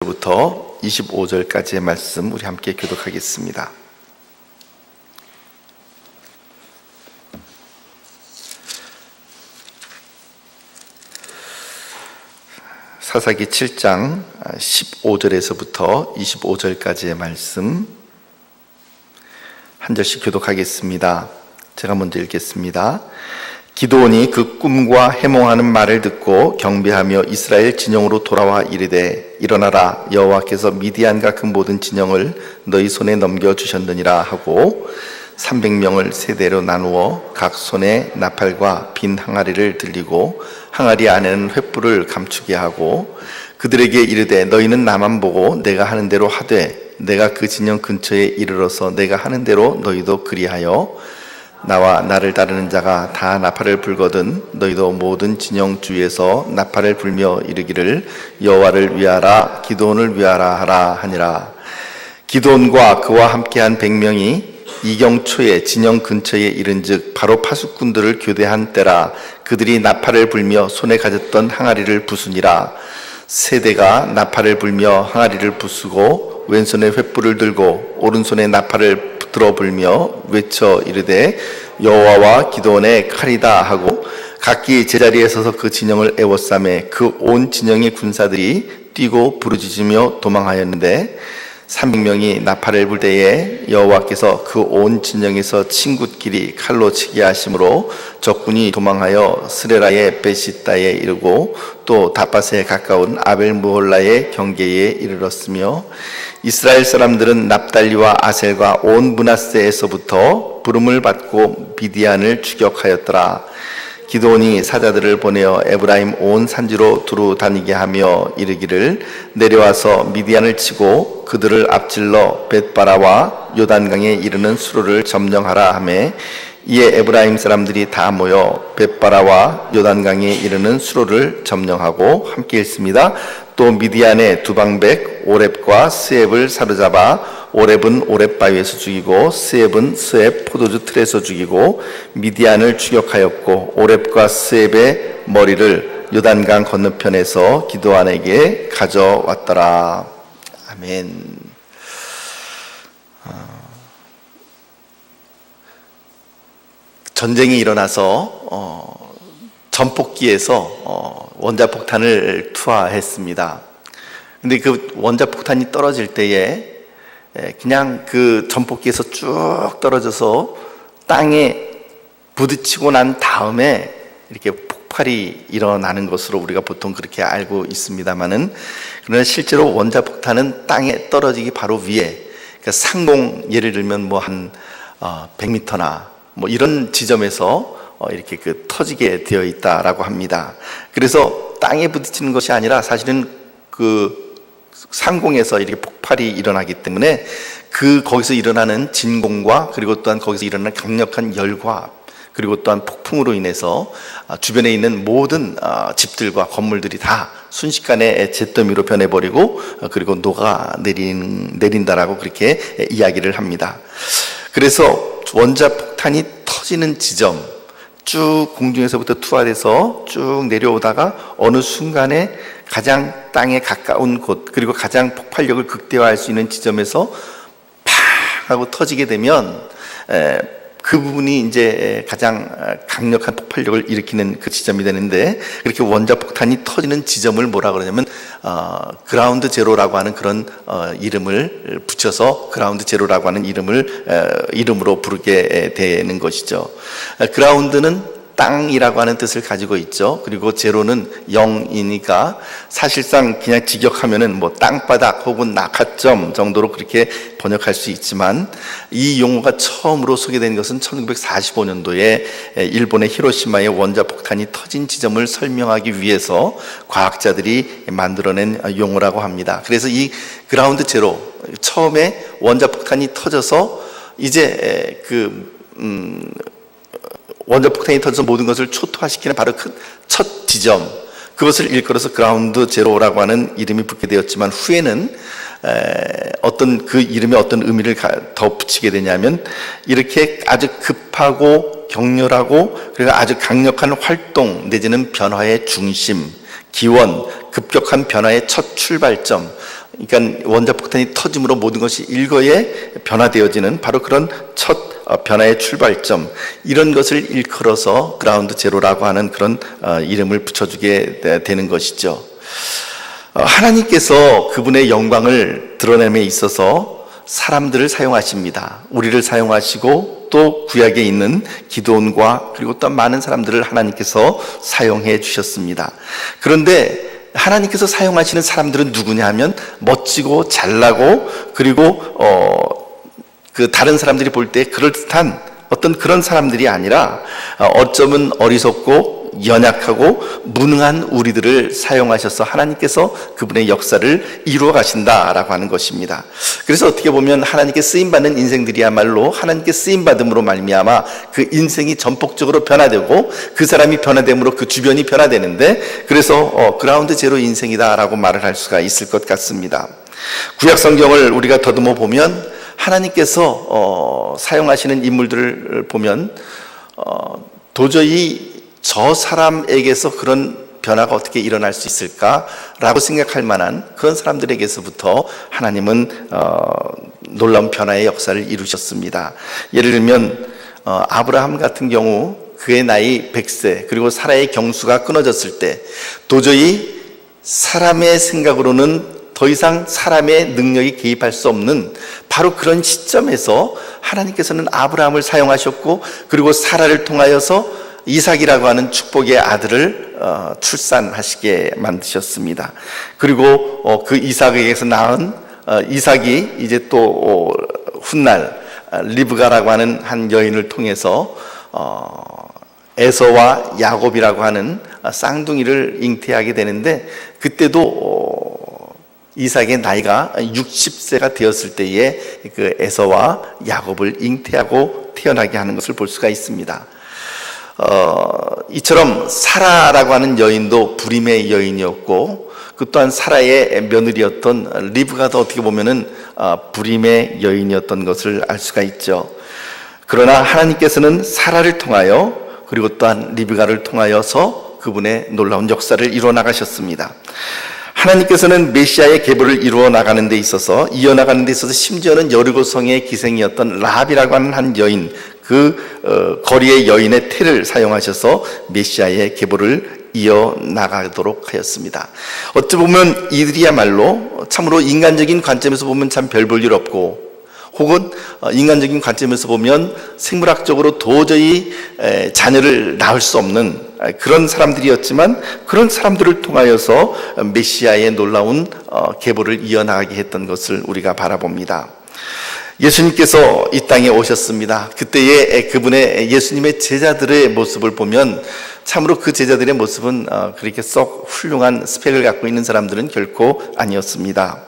부터 25절까지의 말씀 우리 함께 교독하겠습니다. 사사기 7장 15절에서부터 25절까지의 말씀 한 절씩 교독하겠습니다. 제가 먼저 읽겠습니다. 기드온이 그 꿈과 해몽하는 말을 듣고 경배하며 이스라엘 진영으로 돌아와 이르되 일어나라, 여호와께서 미디안과 그 모든 진영을 너희 손에 넘겨주셨느니라 하고 300명을 세대로 나누어 각 손에 나팔과 빈 항아리를 들리고 항아리 안에는 횃불을 감추게 하고 그들에게 이르되 너희는 나만 보고 내가 하는 대로 하되 내가 그 진영 근처에 이르러서 내가 하는 대로 너희도 그리하여 나와 나를 따르는 자가 다 나팔을 불거든 너희도 모든 진영 주위에서 나팔을 불며 이르기를 여호와를 위하라, 기드온을 위하라 하라 하니라. 기드온과 그와 함께한 100명이 이경초에 진영 근처에 이른즉 바로 파수꾼들을 교대한 때라. 그들이 나팔을 불며 손에 가졌던 항아리를 부수니라. 세대가 나팔을 불며 항아리를 부수고 왼손에 횃불을 들고 오른손에 나팔을 들어 불며 외쳐 이르되 여호와와 기드온의 칼이다 하고 각기 제자리에 서서 그 진영을 에워싸매 그 온 진영의 군사들이 뛰고 부르짖으며 도망하였는데 300명이 나팔을 불 때에 여호와께서 그 온 진영에서 친굿길이 칼로 치게 하심으로 적군이 도망하여 스레라의 베시다에 이르고 또 다밧에 가까운 아벨무홀라의 경계에 이르렀으며 이스라엘 사람들은 납달리와 아셀과 온 므낫세에서부터 부름을 받고 미디안을 추격하였더라. 기드온이 사자들을 보내어 에브라임 온 산지로 두루 다니게 하며 이르기를 내려와서 미디안을 치고 그들을 앞질러 벳바라와 요단강에 이르는 수로를 점령하라 하매 이에 에브라임 사람들이 다 모여 벳바라와 요단강에 이르는 수로를 점령하고 함께 읽습니다. 또 미디안의 두방백 오렙과 스앱을 사로잡아 오렙은 오렙 바위에서 죽이고 스앱은 스앱 포도주 틀에서 죽이고 미디안을 추격하였고 오렙과 스앱의 머리를 요단강 건너편에서 기드온에게 가져왔더라. 아멘. 전쟁이 일어나서 전폭기에서 원자폭탄을 투하했습니다. 근데 그 원자폭탄이 떨어질 때에 그냥 그 전폭기에서 쭉 떨어져서 땅에 부딪히고 난 다음에 이렇게 폭발이 일어나는 것으로 우리가 보통 그렇게 알고 있습니다만은 그러나 실제로 원자폭탄은 땅에 떨어지기 바로 위에 그러니까 상공 예를 들면 뭐 한 100m나 뭐 이런 지점에서 이렇게 그 터지게 되어 있다라고 합니다. 그래서 땅에 부딪히는 것이 아니라 사실은 그 상공에서 이렇게 폭발이 일어나기 때문에 그 거기서 일어나는 진공과 그리고 또한 거기서 일어나는 강력한 열과 그리고 또한 폭풍으로 인해서 주변에 있는 모든 집들과 건물들이 다 순식간에 잿더미로 변해버리고 그리고 녹아 내린다라고 그렇게 이야기를 합니다. 그래서 원자폭탄이 터지는 지점 쭉 공중에서부터 투하돼서 쭉 내려오다가 어느 순간에 가장 땅에 가까운 곳 그리고 가장 폭발력을 극대화할 수 있는 지점에서 팍 하고 터지게 되면 그 부분이 이제 가장 강력한 폭발력을 일으키는 그 지점이 되는데 그렇게 원자폭탄이 터지는 지점을 뭐라 그러냐면 그라운드 제로라고 하는 그런 이름을 붙여서 그라운드 제로라고 하는 이름으로 부르게 되는 것이죠. 그라운드는 땅이라고 하는 뜻을 가지고 있죠. 그리고 제로는 0이니까 사실상 그냥 직역하면은 뭐 땅바닥 혹은 낙하점 정도로 그렇게 번역할 수 있지만 이 용어가 처음으로 소개된 것은 1945년도에 일본의 히로시마의 원자폭탄이 터진 지점을 설명하기 위해서 과학자들이 만들어낸 용어라고 합니다. 그래서 이 그라운드 제로 처음에 원자폭탄이 터져서 이제 원자폭탄이 터져서 모든 것을 초토화시키는 바로 그 첫 지점 그것을 일컬어서 그라운드 제로라고 하는 이름이 붙게 되었지만 후에는 어떤 그 이름에 어떤 의미를 더 붙이게 되냐면 이렇게 아주 급하고 격렬하고 그리고 아주 강력한 활동 내지는 변화의 중심 기원, 급격한 변화의 첫 출발점 그러니까 원자폭탄이 터짐으로 모든 것이 일거에 변화되어지는 바로 그런 첫 변화의 출발점, 이런 것을 일컬어서 그라운드 제로라고 하는 그런 이름을 붙여주게 되는 것이죠. 하나님께서 그분의 영광을 드러냄에 있어서 사람들을 사용하십니다. 우리를 사용하시고 또 구약에 있는 기드온과 그리고 또 많은 사람들을 하나님께서 사용해 주셨습니다. 그런데 하나님께서 사용하시는 사람들은 누구냐 하면 멋지고 잘나고 그리고 그 다른 사람들이 볼 때 그럴듯한 어떤 그런 사람들이 아니라 어쩌면 어리석고 연약하고 무능한 우리들을 사용하셔서 하나님께서 그분의 역사를 이루어 가신다라고 하는 것입니다. 그래서 어떻게 보면 하나님께 쓰임받는 인생들이야말로 하나님께 쓰임받음으로 말미암아 그 인생이 전폭적으로 변화되고 그 사람이 변화됨으로 그 주변이 변화되는데, 그래서 그라운드 제로 인생이다라고 말을 할 수가 있을 것 같습니다. 구약 성경을 우리가 더듬어 보면 하나님께서 사용하시는 인물들을 보면 도저히 저 사람에게서 그런 변화가 어떻게 일어날 수 있을까라고 생각할 만한 그런 사람들에게서부터 하나님은 놀라운 변화의 역사를 이루셨습니다. 예를 들면 아브라함 같은 경우 그의 나이 100세 그리고 사라의 경수가 끊어졌을 때 도저히 사람의 생각으로는 더 이상 사람의 능력이 개입할 수 없는 바로 그런 시점에서 하나님께서는 아브라함을 사용하셨고 그리고 사라를 통하여서 이삭이라고 하는 축복의 아들을 출산하시게 만드셨습니다. 그리고 그 이삭에게서 낳은 이삭이 이제 또 훗날 리브가라고 하는 한 여인을 통해서 에서와 야곱이라고 하는 쌍둥이를 잉태하게 되는데, 그때도 이삭의 나이가 60세가 되었을 때에 그 에서와 야곱을 잉태하고 태어나게 하는 것을 볼 수가 있습니다. 이처럼 사라라고 하는 여인도 불임의 여인이었고 그 또한 사라의 며느리였던 리브가도 어떻게 보면은 불임의 여인이었던 것을 알 수가 있죠. 그러나 하나님께서는 사라를 통하여 그리고 또한 리브가를 통하여서 그분의 놀라운 역사를 이루어 나가셨습니다. 하나님께서는 메시아의 계보를 이루어 나가는 데 있어서 이어나가는 데 있어서 심지어는 여리고성의 기생이었던 라합이라고 하는 한 여인, 그 거리의 여인의 태를 사용하셔서 메시아의 계보를 이어나가도록 하였습니다. 어찌 보면 이들이야말로 참으로 인간적인 관점에서 보면 참 별 볼 일 없고, 혹은 인간적인 관점에서 보면 생물학적으로 도저히 자녀를 낳을 수 없는 그런 사람들이었지만, 그런 사람들을 통하여서 메시아의 놀라운 계보를 이어나가게 했던 것을 우리가 바라봅니다. 예수님께서 이 땅에 오셨습니다. 그때의 그분의 예수님의 제자들의 모습을 보면 참으로 그 제자들의 모습은 그렇게 썩 훌륭한 스펙을 갖고 있는 사람들은 결코 아니었습니다.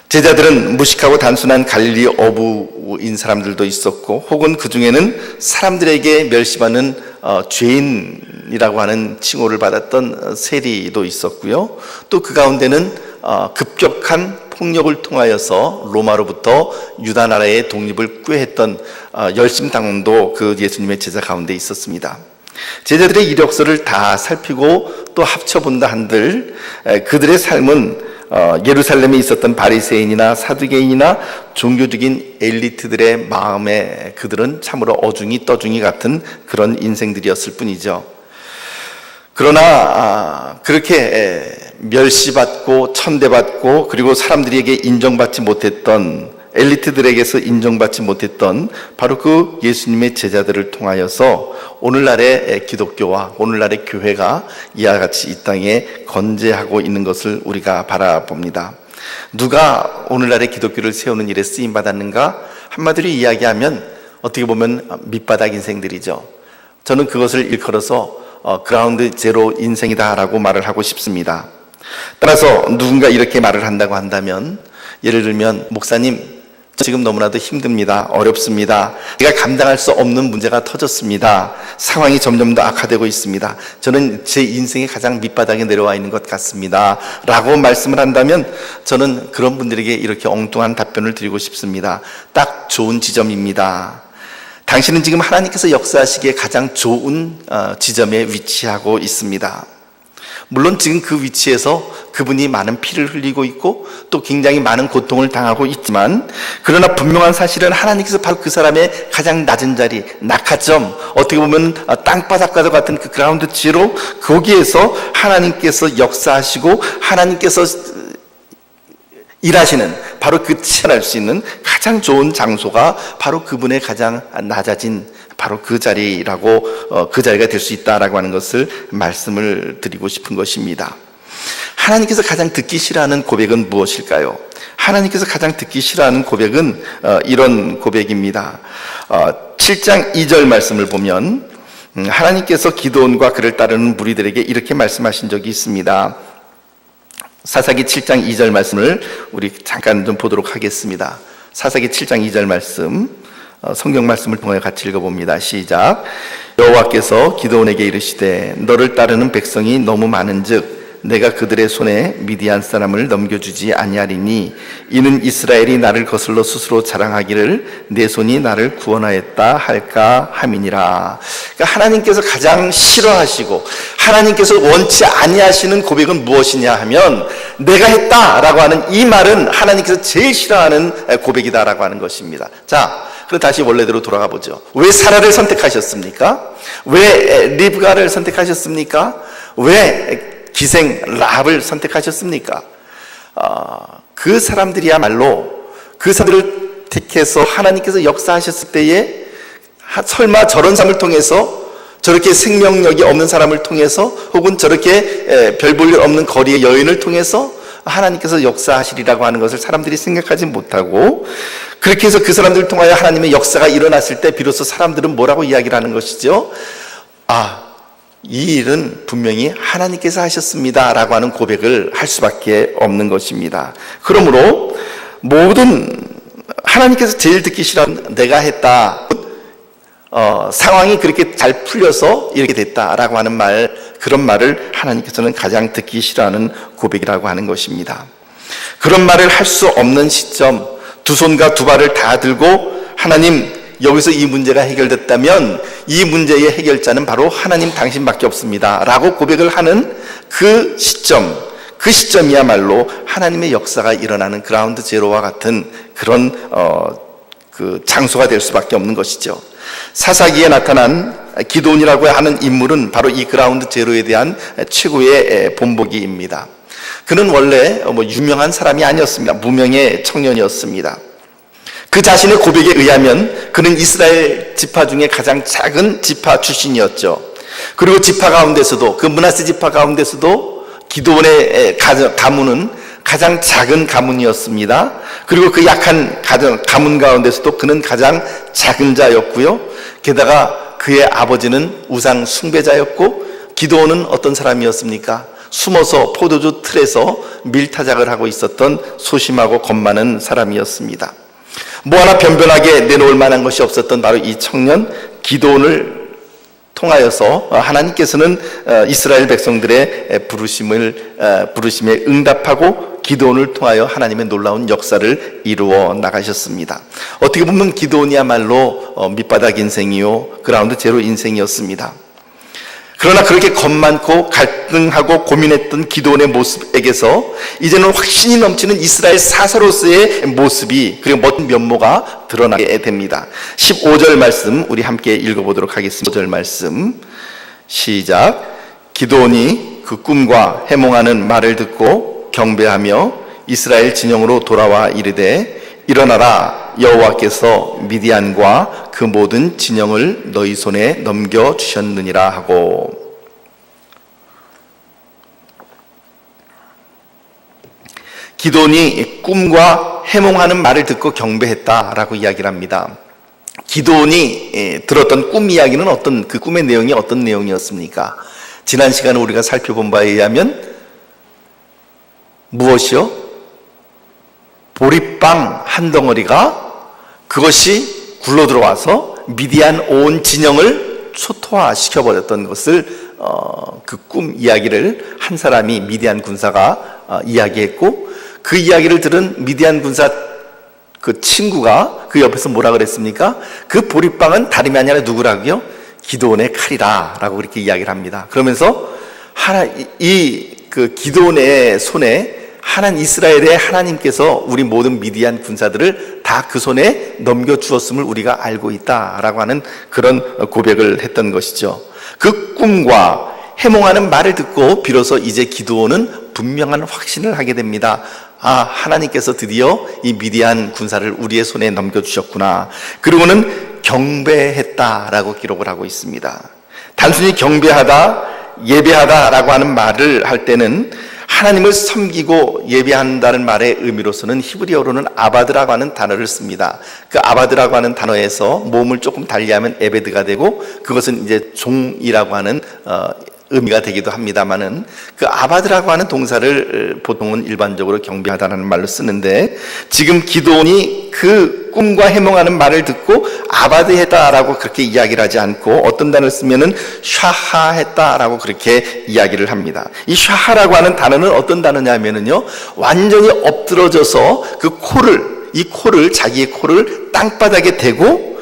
제자들은 무식하고 단순한 갈릴리 어부인 사람들도 있었고, 혹은 그 중에는 사람들에게 멸시받는 죄인이라고 하는 칭호를 받았던 세리도 있었고요. 또 그 가운데는 급격한 폭력을 통하여서 로마로부터 유다 나라의 독립을 꾀했던 열심당도 그 예수님의 제자 가운데 있었습니다. 제자들의 이력서를 다 살피고 또 합쳐본다 한들 그들의 삶은 예루살렘에 있었던 바리새인이나 사두개인이나 종교적인 엘리트들의 마음에 그들은 참으로 어중이 떠중이 같은 그런 인생들이었을 뿐이죠. 그러나 그렇게 멸시받고 천대받고 그리고 사람들에게 인정받지 못했던, 엘리트들에게서 인정받지 못했던 바로 그 예수님의 제자들을 통하여서 오늘날의 기독교와 오늘날의 교회가 이와 같이 이 땅에 건재하고 있는 것을 우리가 바라봅니다. 누가 오늘날의 기독교를 세우는 일에 쓰임받았는가? 한마디로 이야기하면 어떻게 보면 밑바닥 인생들이죠. 저는 그것을 일컬어서 그라운드 제로 인생이다라고 말을 하고 싶습니다. 따라서 누군가 이렇게 말을 한다고 한다면, 예를 들면 목사님 지금 너무나도 힘듭니다. 어렵습니다. 제가 감당할 수 없는 문제가 터졌습니다. 상황이 점점 더 악화되고 있습니다. 저는 제 인생의 가장 밑바닥에 내려와 있는 것 같습니다 라고 말씀을 한다면 저는 그런 분들에게 이렇게 엉뚱한 답변을 드리고 싶습니다. 딱 좋은 지점입니다. 당신은 지금 하나님께서 역사하시기에 가장 좋은 지점에 위치하고 있습니다. 물론 지금 그 위치에서 그분이 많은 피를 흘리고 있고 또 굉장히 많은 고통을 당하고 있지만, 그러나 분명한 사실은 하나님께서 바로 그 사람의 가장 낮은 자리, 낙하점, 어떻게 보면 땅바닥과도 같은 그 그라운드 지로, 거기에서 하나님께서 역사하시고 하나님께서 일하시는, 바로 그 치환할 수 있는 가장 좋은 장소가 바로 그분의 가장 낮아진 바로 그 자리라고, 그 자리가 될 수 있다라고 하는 것을 말씀을 드리고 싶은 것입니다. 하나님께서 가장 듣기 싫어하는 고백은 무엇일까요? 하나님께서 가장 듣기 싫어하는 고백은 이런 고백입니다. 7장 2절 말씀을 보면 하나님께서 기드온과 그를 따르는 무리들에게 이렇게 말씀하신 적이 있습니다. 사사기 7장 2절 말씀을 우리 잠깐 좀 보도록 하겠습니다. 사사기 7장 2절 말씀, 성경 말씀을 통해 같이 읽어봅니다. 시작. 여호와께서 기드온에게 이르시되 너를 따르는 백성이 너무 많은즉 내가 그들의 손에 미디안 사람을 넘겨주지 아니하리니 이는 이스라엘이 나를 거슬러 스스로 자랑하기를 내 손이 나를 구원하였다 할까 함이니라. 그러니까 하나님께서 가장 싫어하시고 하나님께서 원치 아니하시는 고백은 무엇이냐 하면 내가 했다라고 하는 이 말은 하나님께서 제일 싫어하는 고백이다라고 하는 것입니다. 자, 그럼 다시 원래대로 돌아가 보죠. 왜 사라를 선택하셨습니까? 왜 리브가를 선택하셨습니까? 왜 기생 라합을 선택하셨습니까? 그 사람들이야말로, 그 사람들을 택해서 하나님께서 역사하셨을 때에 설마 저런 사람을 통해서, 저렇게 생명력이 없는 사람을 통해서, 혹은 저렇게 별 볼 일 없는 거리의 여인을 통해서 하나님께서 역사하시리라고 하는 것을 사람들이 생각하지 못하고, 그렇게 해서 그 사람들을 통하여 하나님의 역사가 일어났을 때 비로소 사람들은 뭐라고 이야기를 하는 것이죠? 이 일은 분명히 하나님께서 하셨습니다 라고 하는 고백을 할 수밖에 없는 것입니다. 그러므로 모든 하나님께서 제일 듣기 싫어하는 내가 했다, 상황이 그렇게 잘 풀려서 이렇게 됐다라고 하는 말, 그런 말을 하나님께서는 가장 듣기 싫어하는 고백이라고 하는 것입니다. 그런 말을 할 수 없는 시점, 두 손과 두 발을 다 들고 하나님, 여기서 이 문제가 해결됐다면 이 문제의 해결자는 바로 하나님 당신밖에 없습니다 라고 고백을 하는 그 시점, 그 시점이야말로 하나님의 역사가 일어나는 그라운드 제로와 같은 그런 그 장소가 될 수밖에 없는 것이죠. 사사기에 나타난 기드온이라고 하는 인물은 바로 이 그라운드 제로에 대한 최고의 본보기입니다. 그는 원래 유명한 사람이 아니었습니다. 무명의 청년이었습니다. 그 자신의 고백에 의하면 그는 이스라엘 지파 중에 가장 작은 지파 출신이었죠. 그리고 지파 가운데서도, 그 므낫세 지파 가운데서도 기드온의 가문은 가장 작은 가문이었습니다. 그리고 그 약한 가문 가운데서도 그는 가장 작은 자였고요. 게다가 그의 아버지는 우상 숭배자였고, 기드온은 어떤 사람이었습니까? 숨어서 포도주 틀에서 밀타작을 하고 있었던 소심하고 겁 많은 사람이었습니다. 뭐 하나 변변하게 내놓을 만한 것이 없었던 바로 이 청년 기드온을 통하여서 하나님께서는 이스라엘 백성들의 부르심에 응답하고 기드온을 통하여 하나님의 놀라운 역사를 이루어 나가셨습니다. 어떻게 보면 기드온이야말로 밑바닥 인생이요, 그라운드 제로 인생이었습니다. 그러나 그렇게 겁 많고 갈등하고 고민했던 기드온의 모습에게서 이제는 확신이 넘치는 이스라엘 사사로서의 모습이, 그리고 멋진 면모가 드러나게 됩니다. 15절 말씀 우리 함께 읽어보도록 하겠습니다. 15절 말씀 시작. 기드온이 그 꿈과 해몽하는 말을 듣고 경배하며 이스라엘 진영으로 돌아와 이르되 일어나라, 여호와께서 미디안과 그 모든 진영을 너희 손에 넘겨주셨느니라 하고. 기드온이 꿈과 해몽하는 말을 듣고 경배했다라고 이야기를 합니다. 기드온이 들었던 꿈 이야기는 그 꿈의 내용이 어떤 내용이었습니까? 지난 시간에 우리가 살펴본 바에 의하면 무엇이요? 보리빵 한 덩어리가 그것이 굴러 들어와서 미디안 온 진영을 초토화시켜버렸던 것을 그 꿈 이야기를 한 사람이, 미디안 군사가 이야기했고, 그 이야기를 들은 미디안 군사 그 친구가 그 옆에서 뭐라 그랬습니까? 그 보리빵은 다름이 아니라 누구라고요? 기드온의 칼이다 라고 그렇게 이야기를 합니다. 그러면서 그 기드온의 손에 이스라엘의 하나님께서 우리 모든 미디안 군사들을 다 그 손에 넘겨주었음을 우리가 알고 있다라고 하는 그런 고백을 했던 것이죠. 그 꿈과 해몽하는 말을 듣고 비로소 이제 기드온은 분명한 확신을 하게 됩니다. 하나님께서 드디어 이 미디안 군사를 우리의 손에 넘겨주셨구나. 그리고는 경배했다라고 기록을 하고 있습니다. 단순히 경배하다, 예배하다라고 하는 말을 할 때는 하나님을 섬기고 예배한다는 말의 의미로서는 히브리어로는 아바드라고 하는 단어를 씁니다. 그 아바드라고 하는 단어에서 모음을 조금 달리하면 에베드가 되고, 그것은 이제 종이라고 하는 의미가 되기도 합니다만은, 그 아바드라고 하는 동사를 보통은 일반적으로 경배하다는 말로 쓰는데, 지금 기드온이 그 꿈과 해몽하는 말을 듣고 아바드했다라고 그렇게 이야기를 하지 않고 어떤 단어를 쓰면은 샤하했다라고 그렇게 이야기를 합니다. 이 샤하라고 하는 단어는 어떤 단어냐면은요, 완전히 엎드러져서 이 코를 자기의 코를 땅바닥에 대고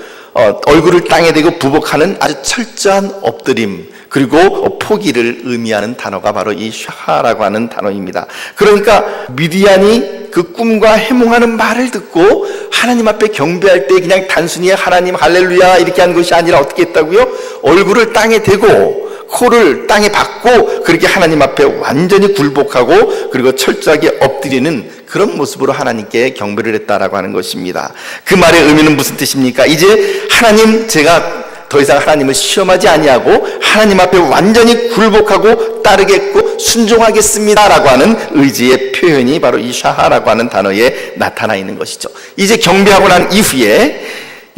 얼굴을 땅에 대고 부복하는 아주 철저한 엎드림, 그리고 포기를 의미하는 단어가 바로 이 샤하라고 하는 단어입니다. 그러니까 미디안이 그 꿈과 해몽하는 말을 듣고 하나님 앞에 경배할 때 그냥 단순히 하나님 할렐루야 이렇게 한 것이 아니라 어떻게 했다고요? 얼굴을 땅에 대고 코를 땅에 박고 그렇게 하나님 앞에 완전히 굴복하고 그리고 철저하게 엎드리는 그런 모습으로 하나님께 경배를 했다라고 하는 것입니다. 그 말의 의미는 무슨 뜻입니까? 이제 하나님, 제가 더 이상 하나님을 시험하지 아니하고 하나님 앞에 완전히 굴복하고 따르겠고 순종하겠습니다라고 하는 의지의 표현이 바로 이 샤하라고 하는 단어에 나타나 있는 것이죠. 이제 경배하고 난 이후에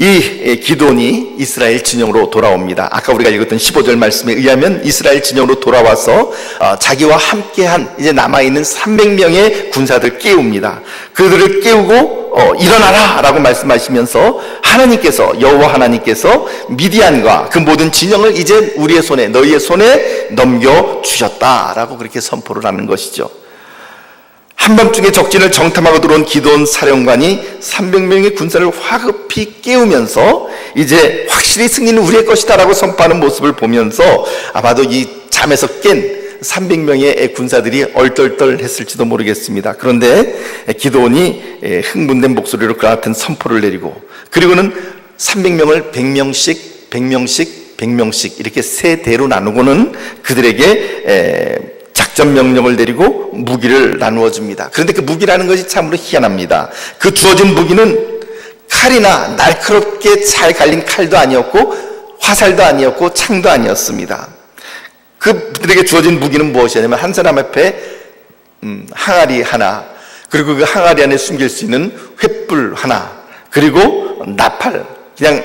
이 기드온이 이스라엘 진영으로 돌아옵니다. 아까 우리가 읽었던 15절 말씀에 의하면 이스라엘 진영으로 돌아와서 자기와 함께한 이제 남아있는 300명의 군사들 깨웁니다. 그들을 깨우고 일어나라 라고 말씀하시면서 하나님께서, 여호와 하나님께서 미디안과 그 모든 진영을 이제 우리의 손에, 너희의 손에 넘겨주셨다라고 그렇게 선포를 하는 것이죠. 한밤중에 적진을 정탐하고 들어온 기드온 사령관이 300명의 군사를 화급히 깨우면서 이제 확실히 승리는 우리의 것이다라고 선포하는 모습을 보면서 아마도 이 잠에서 깬 300명의 군사들이 얼떨떨 했을지도 모르겠습니다. 그런데 기드온이 흥분된 목소리로 그 같은 선포를 내리고, 그리고는 300명을 100명씩 100명씩 100명씩 이렇게 세 대로 나누고는 그들에게 작전 명령을 내리고 무기를 나누어 줍니다. 그런데 그 무기라는 것이 참으로 희한합니다. 그 주어진 무기는 칼이나 날카롭게 잘 갈린 칼도 아니었고 화살도 아니었고 창도 아니었습니다. 그들에게 주어진 무기는 무엇이냐면 한 사람 앞에 항아리 하나, 그리고 그 항아리 안에 숨길 수 있는 횃불 하나, 그리고 나팔, 그냥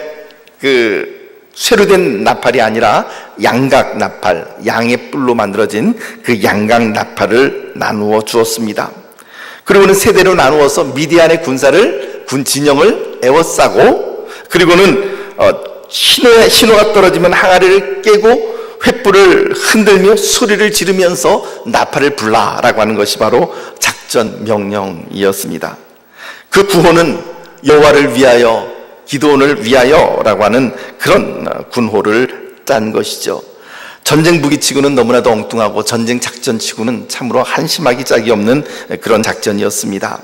쇠로 된 나팔이 아니라 양각 나팔, 양의 뿔로 만들어진 그 양각 나팔을 나누어 주었습니다. 그리고는 세대로 나누어서 미디안의 군 진영을 에워싸고, 그리고는 신호가 떨어지면 항아리를 깨고 횃불을 흔들며 소리를 지르면서 나팔을 불라라고 하는 것이 바로 작전 명령이었습니다. 그 구호는 여호와를 위하여, 기드온을 위하여라고 하는 그런 군호를 짠 것이죠. 전쟁 무기치고는 너무나도 엉뚱하고 전쟁 작전치고는 참으로 한심하기 짝이 없는 그런 작전이었습니다.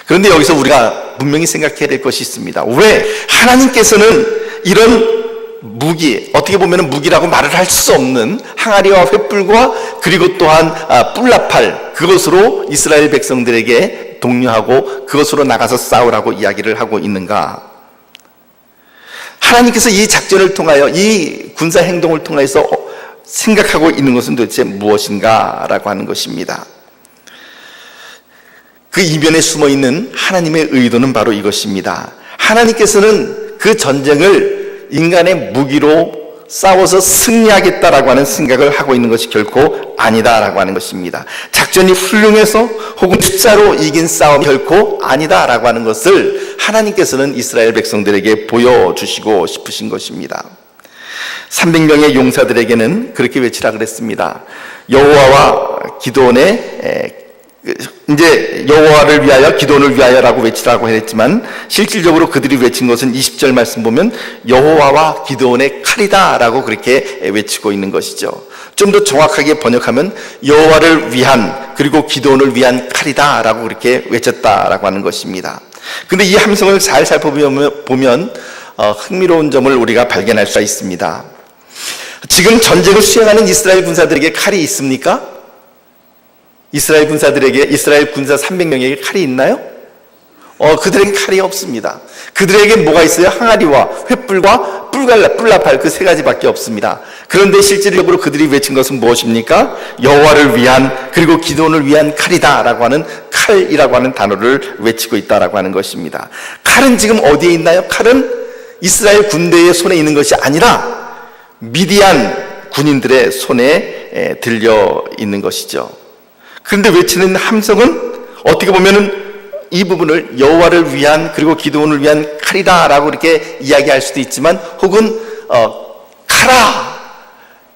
그런데 여기서 우리가 분명히 생각해야 될 것이 있습니다. 왜 하나님께서는 이런 무기, 어떻게 보면 무기라고 말을 할 수 없는 항아리와 횃불과 그리고 또한 뿔나팔, 그것으로 이스라엘 백성들에게 독려하고 그것으로 나가서 싸우라고 이야기를 하고 있는가? 하나님께서 이 작전을 통하여, 이 군사 행동을 통해서 생각하고 있는 것은 도대체 무엇인가 라고 하는 것입니다. 그 이면에 숨어있는 하나님의 의도는 바로 이것입니다. 하나님께서는 그 전쟁을 인간의 무기로 싸워서 승리하겠다라고 하는 생각을 하고 있는 것이 결코 아니다라고 하는 것입니다. 작전이 훌륭해서 혹은 숫자로 이긴 싸움이 결코 아니다라고 하는 것을 하나님께서는 이스라엘 백성들에게 보여주시고 싶으신 것입니다. 300명의 용사들에게는 그렇게 외치라 그랬습니다. 여호와와 기드온의, 이제 여호와를 위하여 기드온을 위하여라고 외치라고 했지만 실질적으로 그들이 외친 것은 20절 말씀 보면 여호와와 기드온의 칼이다 라고 그렇게 외치고 있는 것이죠. 좀 더 정확하게 번역하면 여호와를 위한 그리고 기도원을 위한 칼이다 라고 그렇게 외쳤다라고 하는 것입니다. 근데 이 함성을 잘 살펴보면 흥미로운 점을 우리가 발견할 수가 있습니다. 지금 전쟁을 수행하는 이스라엘 군사들에게 칼이 있습니까? 이스라엘 군사 300명에게 칼이 있나요? 그들에게 칼이 없습니다. 그들에게 뭐가 있어요? 항아리와 횃불과 뿔나팔 그 세 가지밖에 없습니다. 그런데 실질적으로 그들이 외친 것은 무엇입니까? 여호와를 위한 그리고 기도원을 위한 칼이다라고 하는 칼이라고 하는 단어를 외치고 있다라고 하는 것입니다. 칼은 지금 어디에 있나요? 칼은 이스라엘 군대의 손에 있는 것이 아니라 미디안 군인들의 손에 들려 있는 것이죠. 그런데 외치는 함성은 어떻게 보면은 이 부분을 여호와를 위한 그리고 기도원을 위한 칼이다라고 이렇게 이야기할 수도 있지만 혹은 칼아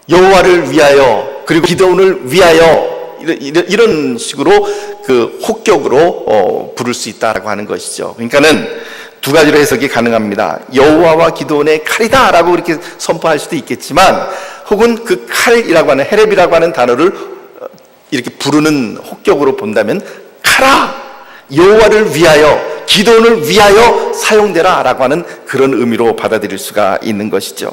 여호와를 위하여 그리고 기도원을 위하여 이런 식으로 그 혹격으로 부를 수 있다라고 하는 것이죠. 그러니까는 두 가지로 해석이 가능합니다. 여호와와 기도원의 칼이다라고 이렇게 선포할 수도 있겠지만 혹은 그 칼이라고 하는 헤렙이라고 하는 단어를 이렇게 부르는 혹격으로 본다면 칼아 여호와를 위하여 기도원을 위하여 사용되라 라고 하는 그런 의미로 받아들일 수가 있는 것이죠.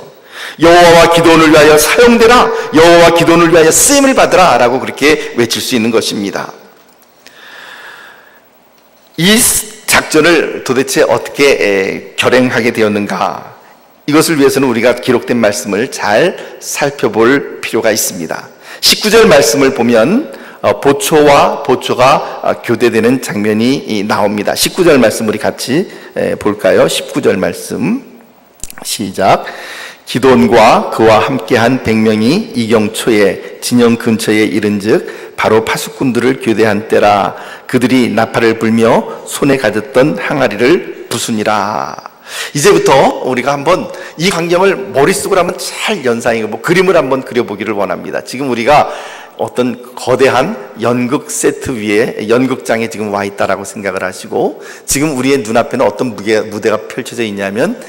여호와와 기도원을 위하여 사용되라, 여호와와 기도원을 위하여 쓰임을 받으라 라고 그렇게 외칠 수 있는 것입니다. 이 작전을 도대체 어떻게 결행하게 되었는가, 이것을 위해서는 우리가 기록된 말씀을 잘 살펴볼 필요가 있습니다. 19절 말씀을 보면 보초와 보초가 교대되는 장면이 나옵니다. 19절 말씀 우리 같이 볼까요? 19절 말씀 시작. 기돈과 그와 함께한 100명이 이경초에 진영 근처에 이른즉 바로 파수꾼들을 교대한 때라. 그들이 나팔을 불며 손에 가졌던 항아리를 부수니라. 이제부터 우리가 한번 이 광경을 머릿속으로 한번 잘 연상하고 그림을 한번 그려보기를 원합니다. 지금 우리가 어떤 거대한 연극 세트 위에 연극장에 지금 와 있다라고 생각을 하시고 지금 우리의 눈앞에는 어떤 무대가 펼쳐져 있냐면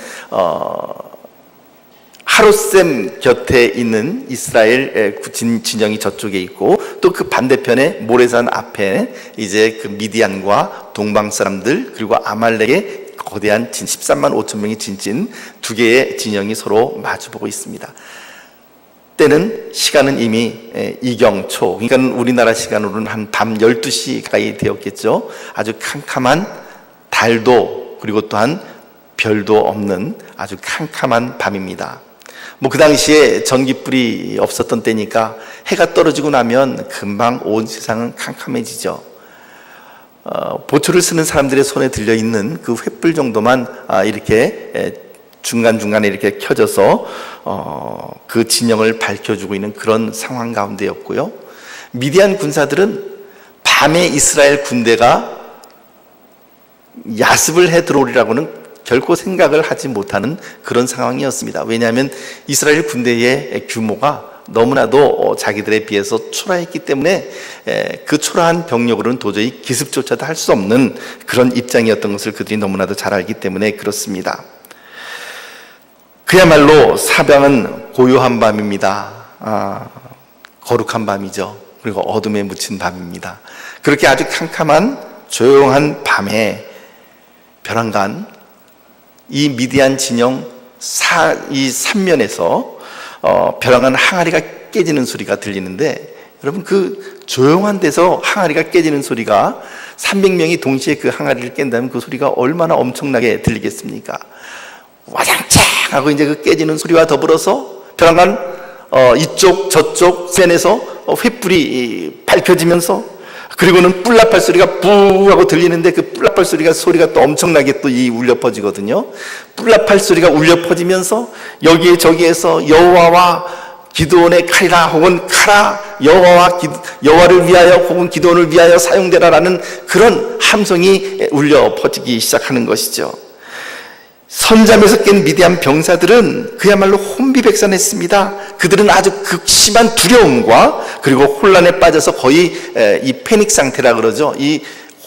하룻샘 곁에 있는 이스라엘 진영이 저쪽에 있고 또 그 반대편에 모래산 앞에 이제 그 미디안과 동방 사람들 그리고 아말렉의 거대한 13만 5천 명이 진진 두 개의 진영이 서로 마주보고 있습니다. 때는 시간은 이미 이경초, 그러니까 우리나라 시간으로는 한 밤 12시 가까이 되었겠죠. 아주 캄캄한 달도 그리고 또한 별도 없는 아주 캄캄한 밤입니다. 그 당시에 전기불이 없었던 때니까 해가 떨어지고 나면 금방 온 세상은 캄캄해지죠. 보초를 쓰는 사람들의 손에 들려있는 그 횃불 정도만 이렇게 중간중간에 이렇게 켜져서 그 진영을 밝혀주고 있는 그런 상황 가운데였고요. 미디안 군사들은 밤에 이스라엘 군대가 야습을 해 들어오리라고는 결코 생각을 하지 못하는 그런 상황이었습니다. 왜냐하면 이스라엘 군대의 규모가 너무나도 자기들에 비해서 초라했기 때문에 그 초라한 병력으로는 도저히 기습조차도 할 수 없는 그런 입장이었던 것을 그들이 너무나도 잘 알기 때문에 그렇습니다. 그야말로 사방은 고요한 밤입니다. 거룩한 밤이죠. 그리고 어둠에 묻힌 밤입니다. 그렇게 아주 캄캄한 조용한 밤에 벼랑간 이 미디안 진영 이 삼면에서 벼랑간 항아리가 깨지는 소리가 들리는데 여러분 그 조용한 데서 항아리가 깨지는 소리가 300명이 동시에 그 항아리를 깬다면 그 소리가 얼마나 엄청나게 들리겠습니까? 와장창 하고 이제 그 깨지는 소리와 더불어서 벼랑간 이쪽 저쪽 면에서 횃불이 밝혀지면서 그리고는 뿔나팔 소리가 부 하고 들리는데 그 뿔나팔 소리가 또 엄청나게 또 울려 퍼지거든요. 뿔나팔 소리가 울려 퍼지면서 여기에 저기에서 여호와와 기도원의 칼이라 혹은 칼아 여호와를 위하여 혹은 기도원을 위하여 사용되라라는 그런 함성이 울려 퍼지기 시작하는 것이죠. 선잠에서 깬 미디안 병사들은 그야말로 혼비백산했습니다. 그들은 아주 극심한 두려움과 그리고 혼란에 빠져서 거의 이 패닉 상태라 그러죠. 이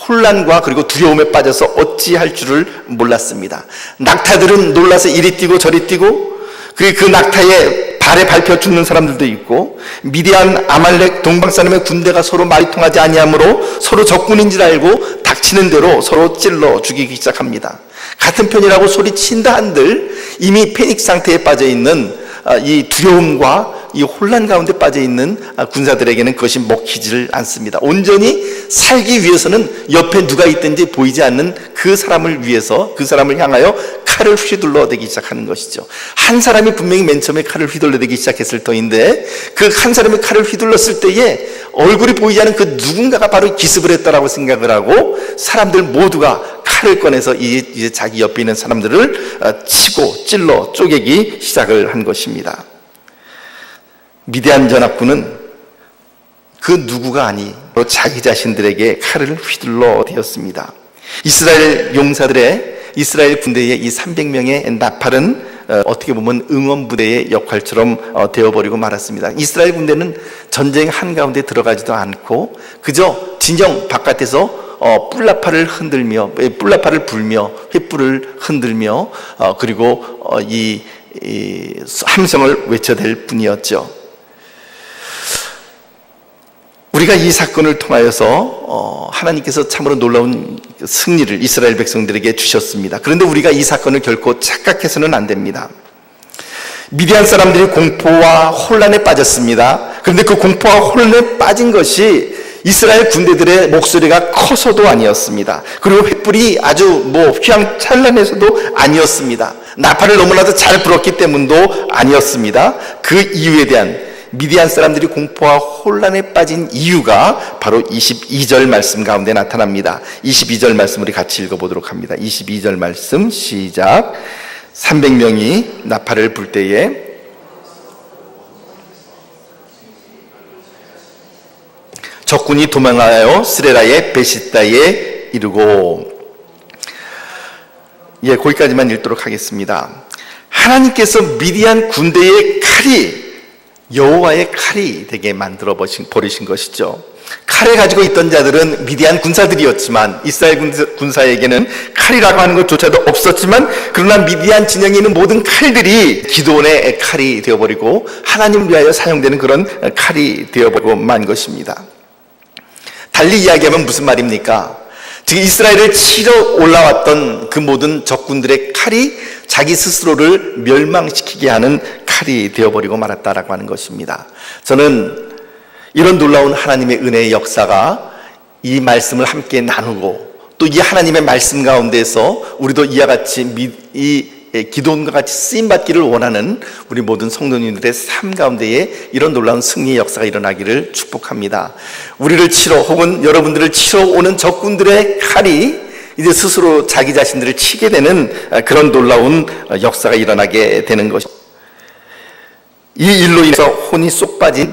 혼란과 그리고 두려움에 빠져서 어찌할 줄을 몰랐습니다. 낙타들은 놀라서 이리 뛰고 저리 뛰고 그 낙타의 달에 밟혀 죽는 사람들도 있고, 미디안, 아말렉, 동방사람의 군대가 서로 말이 통하지 아니하므로 서로 적군인 줄 알고 닥치는 대로 서로 찔러 죽이기 시작합니다. 같은 편이라고 소리친다 한들 이미 패닉 상태에 빠져 있는 이 두려움과 이 혼란 가운데 빠져 있는 군사들에게는 그것이 먹히지를 않습니다. 온전히 살기 위해서는 옆에 누가 있든지 보이지 않는 그 사람을 위해서, 그 사람을 향하여 칼을 휘둘러대기 시작하는 것이죠. 한 사람이 분명히 맨 처음에 칼을 휘둘러대기 시작했을 터인데, 그 한 사람이 칼을 휘둘렀을 때에 얼굴이 보이지 않는 그 누군가가 바로 기습을 했다라고 생각을 하고, 사람들 모두가 칼을 꺼내서 이제 자기 옆에 있는 사람들을 치고 찔러 쪼개기 시작을 한 것입니다. 미디안 전합군은 그 누구가 아니 바로 자기 자신들에게 칼을 휘둘러 대었습니다. 이스라엘 군대의 이 300명의 나팔은 어떻게 보면 응원부대의 역할처럼 되어버리고 말았습니다. 이스라엘 군대는 전쟁 한가운데 들어가지도 않고 그저 진영 바깥에서 뿔나팔을 불며 횃불을 흔들며 그리고 이 함성을 외쳐댈 뿐이었죠. 우리가 이 사건을 통하여서 하나님께서 참으로 놀라운 승리를 이스라엘 백성들에게 주셨습니다. 그런데 우리가 이 사건을 결코 착각해서는 안 됩니다. 미디안 사람들이 공포와 혼란에 빠졌습니다. 그런데 그 공포와 혼란에 빠진 것이 이스라엘 군대들의 목소리가 커서도 아니었습니다. 그리고 횃불이 아주 휘황찬란해서도 아니었습니다. 나팔을 너무나도 잘 불었기 때문도 아니었습니다. 그 이유에 대한 미디안 사람들이 공포와 혼란에 빠진 이유가 바로 22절 말씀 가운데 나타납니다. 22절 말씀 우리 같이 읽어보도록 합니다. 22절 말씀 시작. 300명이 나팔을 불 때에 적군이 도망하여 스레라의 베시다에 이르고, 거기까지만 읽도록 하겠습니다. 하나님께서 미디안 군대의 칼이 여호와의 칼이 되게 만들어 버리신 것이죠. 칼을 가지고 있던 자들은 미디안 군사들이었지만 이스라엘 군사에게는 칼이라고 하는 것조차도 없었지만, 그러나 미디안 진영에 있는 모든 칼들이 기드온의 칼이 되어버리고 하나님을 위하여 사용되는 그런 칼이 되어버리고 만 것입니다. 달리 이야기하면 무슨 말입니까? 즉 이스라엘을 치러 올라왔던 그 모든 적군들의 칼이 자기 스스로를 멸망시키게 하는 칼이 되어버리고 말았다라고 하는 것입니다. 저는 이런 놀라운 하나님의 은혜의 역사가 이 말씀을 함께 나누고 또 이 하나님의 말씀 가운데서 우리도 이와 같이 기도원과 같이 쓰임받기를 원하는 우리 모든 성도님들의 삶 가운데에 이런 놀라운 승리의 역사가 일어나기를 축복합니다. 우리를 치러 혹은 여러분들을 치러 오는 적군들의 칼이 이제 스스로 자기 자신들을 치게 되는 그런 놀라운 역사가 일어나게 되는 것입니다. 이 일로 인해서 혼이 쏙 빠진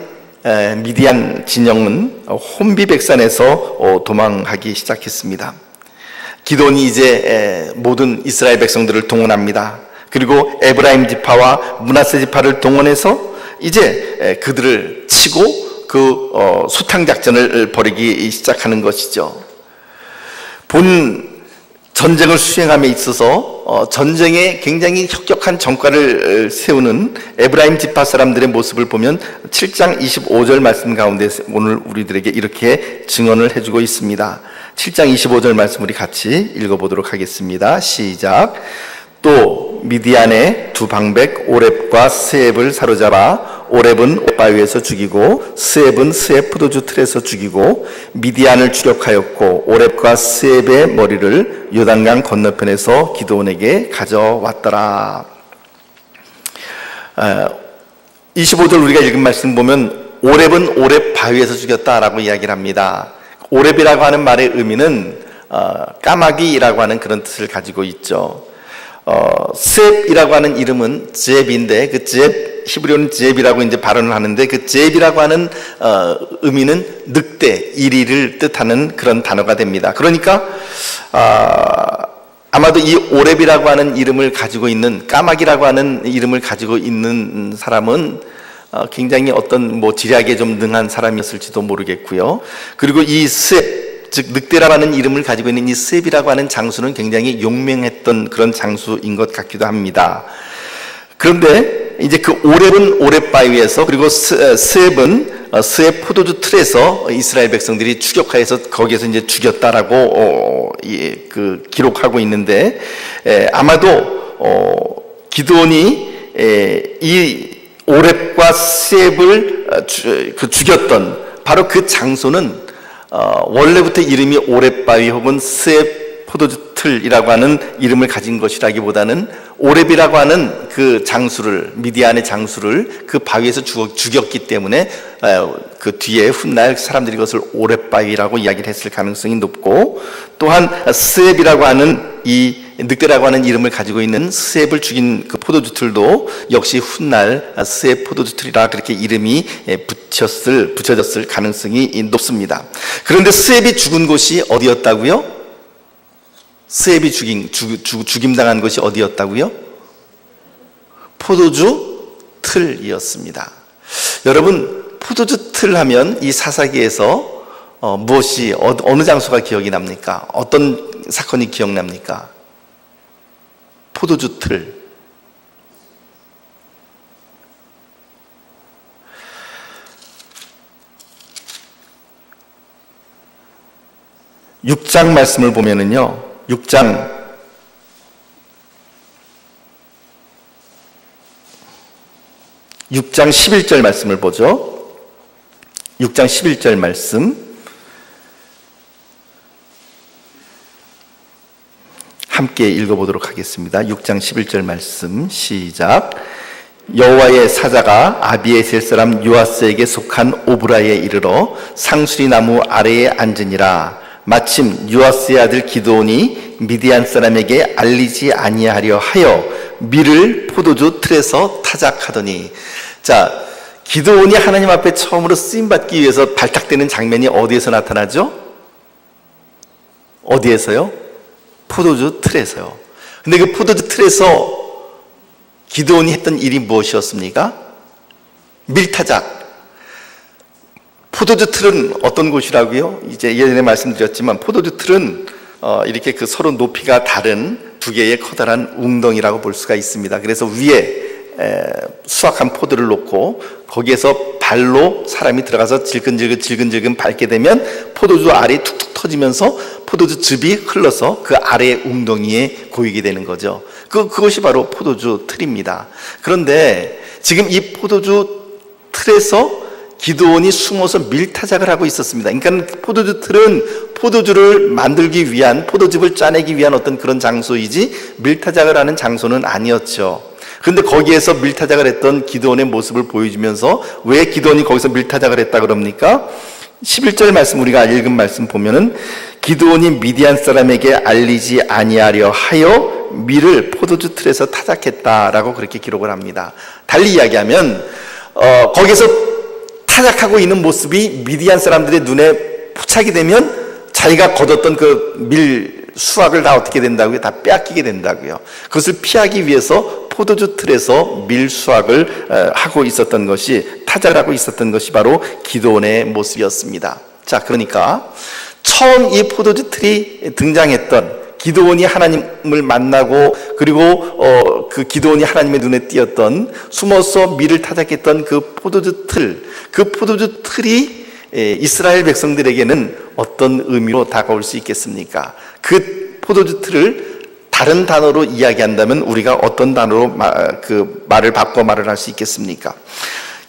미디안 진영은 혼비백산에서 도망하기 시작했습니다. 기드온이 이제 모든 이스라엘 백성들을 동원합니다. 그리고 에브라임 지파와 므낫세 지파를 동원해서 이제 그들을 치고 그 수탕 작전을 벌이기 시작하는 것이죠. 본 전쟁을 수행함에 있어서 전쟁에 굉장히 혁혁한 전과를 세우는 에브라임 지파 사람들의 모습을 보면 7장 25절 말씀 가운데 오늘 우리들에게 이렇게 증언을 해주고 있습니다. 7장 25절 말씀 우리 같이 읽어보도록 하겠습니다. 시작. 또 미디안의 두 방백 오렙과 스앱을 사로잡아 오렙은 바위에서 죽이고 스앱은 스앱 포도주 틀에서 죽이고 미디안을 추격하였고 오렙과 스앱의 머리를 요단강 건너편에서 기드온에게 가져왔더라. 25절 우리가 읽은 말씀 보면 오렙은 오렙 바위에서 죽였다라고 이야기를 합니다. 오렙이라고 하는 말의 의미는 까마귀라고 하는 그런 뜻을 가지고 있죠. 스앱이라고 하는 이름은 즈앱인데 그 즈앱, 히브리어는 즈앱이라고 이제 발언을 하는데 그 즈앱이라고 하는 의미는 늑대, 이리를 뜻하는 그런 단어가 됩니다. 그러니까 아마도 이 오렙이라고 하는 이름을 가지고 있는, 까마귀라고 하는 이름을 가지고 있는 사람은 굉장히 어떤 지략에 좀 능한 사람이었을지도 모르겠고요. 그리고 이 스앱, 즉 늑대라는 이름을 가지고 있는 이 스앱이라고 하는 장수는 굉장히 용맹했던 그런 장수인 것 같기도 합니다. 그런데 그런데 이제 그 오렙은 오렙 바위에서, 그리고 스앱은 스앱 포도주 틀에서 이스라엘 백성들이 추격하여서 거기에서 이제 죽였다라고 그 기록하고 있는데, 아마도 기드온이 이 오렙과 스앱을 죽였던 바로 그 장소는 원래부터 이름이 오렙 바위 혹은 스앱 포도주 틀이라고 하는 이름을 가진 것이라기보다는 오렙이라고 하는 그 장수를, 미디안의 장수를 그 바위에서 죽였기 때문에 그 뒤에 훗날 사람들이 그것을 오렙 바위라고 이야기를 했을 가능성이 높고, 또한 스앱이라고 하는 이 늑대라고 하는 이름을 가지고 있는 스앱을 죽인 그 포도주 틀도 역시 훗날 스앱 포도주 틀이라 그렇게 이름이 붙여졌을 가능성이 높습니다. 그런데 스앱이 죽은 곳이 어디였다고요? 스앱이 죽임당한 것이 어디였다고요? 포도주 틀이었습니다. 여러분, 포도주 틀 하면 이 사사기에서 무엇이, 어느 장소가 기억이 납니까? 어떤 사건이 기억납니까? 포도주 틀. 육 장 말씀을 보면은요, 6장 11절 말씀을 보죠. 6장 11절 말씀 함께 읽어보도록 하겠습니다. 6장 11절 말씀 시작. 여호와의 사자가 아비에셀 사람 요아스에게 속한 오브라에 이르러 상수리 나무 아래에 앉으니라. 마침 요아스의 아들 기드온이 미디안 사람에게 알리지 아니하려 하여 밀을 포도주 틀에서 타작하더니. 자, 기드온이 하나님 앞에 처음으로 쓰임받기 위해서 발탁되는 장면이 어디에서 나타나죠? 어디에서요? 포도주 틀에서요. 근데 그 포도주 틀에서 기드온이 했던 일이 무엇이었습니까? 밀타작. 포도주 틀은 어떤 곳이라고요? 이제 예전에 말씀드렸지만 포도주 틀은 이렇게 그 서로 높이가 다른 두 개의 커다란 웅덩이라고 볼 수가 있습니다. 그래서 위에 수확한 포도를 놓고 거기에서 발로 사람이 들어가서 질근질근 밟게 되면 포도주 알이 툭툭 터지면서 포도주 즙이 흘러서 그 아래의 웅덩이에 고이게 되는 거죠. 그것이 바로 포도주 틀입니다. 그런데 지금 이 포도주 틀에서 기드온이 숨어서 밀타작을 하고 있었습니다. 그러니까 포도주 틀은 포도주를 만들기 위한, 포도즙을 짜내기 위한 어떤 그런 장소이지 밀타작을 하는 장소는 아니었죠. 그런데 거기에서 밀타작을 했던 기드온의 모습을 보여주면서 왜 기드온이 거기서 밀타작을 했다 그럽니까? 11절 말씀, 우리가 읽은 말씀 보면은 기드온이 미디안 사람에게 알리지 아니하려 하여 밀을 포도주 틀에서 타작했다라고 그렇게 기록을 합니다. 달리 이야기하면 거기서 타작하고 있는 모습이 미디안 사람들의 눈에 포착이 되면 자기가 거뒀던 그 밀 수확을 다 어떻게 된다고요? 다 빼앗기게 된다고요. 그것을 피하기 위해서 포도주 틀에서 밀 수확을 하고 있었던 것이, 타작을 하고 있었던 것이 바로 기드온의 모습이었습니다. 자, 그러니까 처음 이 포도주 틀이 등장했던, 기드온이 하나님을 만나고 그리고 그 기드온이 하나님의 눈에 띄었던, 숨어서 밀을 타작했던 그 포도주 틀, 그 포도주 틀이 이스라엘 백성들에게는 어떤 의미로 다가올 수 있겠습니까? 그 포도주 틀을 다른 단어로 이야기한다면 우리가 어떤 단어로 그 말을 바꿔 말을 할 수 있겠습니까?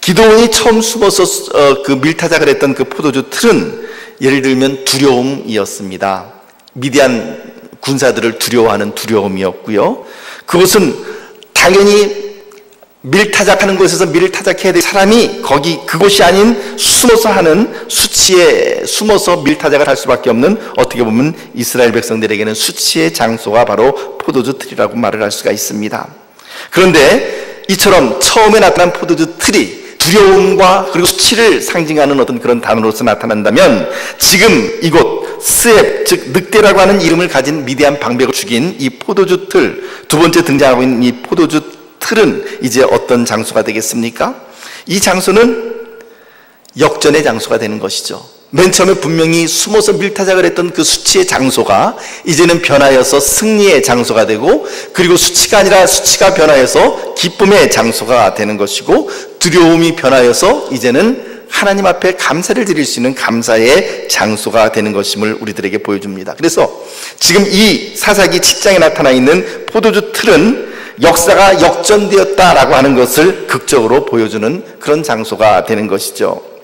기드온이 처음 숨어서 그 밀타작을 했던 그 포도주 틀은 예를 들면 두려움이었습니다. 미디안 군사들을 두려워하는 두려움이었고요. 그것은 당연히 밀타작하는 곳에서 밀을 타작해야 될 사람이 그곳이 아닌 숨어서 하는 수치에 숨어서 밀타작을 할 수밖에 없는, 어떻게 보면 이스라엘 백성들에게는 수치의 장소가 바로 포도주 틀이라고 말을 할 수가 있습니다. 그런데 이처럼 처음에 나타난 포도주 틀이 두려움과 그리고 수치를 상징하는 어떤 그런 단어로서 나타난다면, 지금 이곳 스앱, 즉 늑대라고 하는 이름을 가진 미디안 방백을 죽인 이 포도주 틀, 두 번째 등장하고 있는 이 포도주 틀은 이제 어떤 장소가 되겠습니까? 이 장소는 역전의 장소가 되는 것이죠. 맨 처음에 분명히 숨어서 밀타작을 했던 그 수치의 장소가 이제는 변하여서 승리의 장소가 되고, 그리고 수치가 아니라 수치가 변하여서 기쁨의 장소가 되는 것이고, 두려움이 변하여서 이제는 하나님 앞에 감사를 드릴 수 있는 감사의 장소가 되는 것임을 우리들에게 보여줍니다. 그래서 지금 이 사사기 7장에 나타나 있는 포도주 틀은 역사가 역전되었다라고 하는 것을 극적으로 보여주는 그런 장소가 되는 것이죠.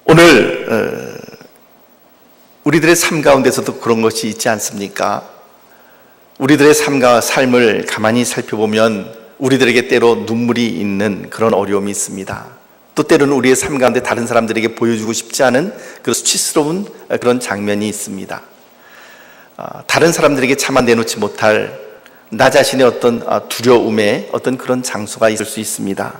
오늘 우리들의 삶 가운데서도 그런 것이 있지 않습니까? 우리들의 삶을 가만히 살펴보면 우리들에게 때로 눈물이 있는 그런 어려움이 있습니다. 또 때로는 우리의 삶 가운데 다른 사람들에게 보여주고 싶지 않은 그런 수치스러운 그런 장면이 있습니다. 다른 사람들에게 차마 내놓지 못할 나 자신의 어떤 두려움의 어떤 그런 장소가 있을 수 있습니다.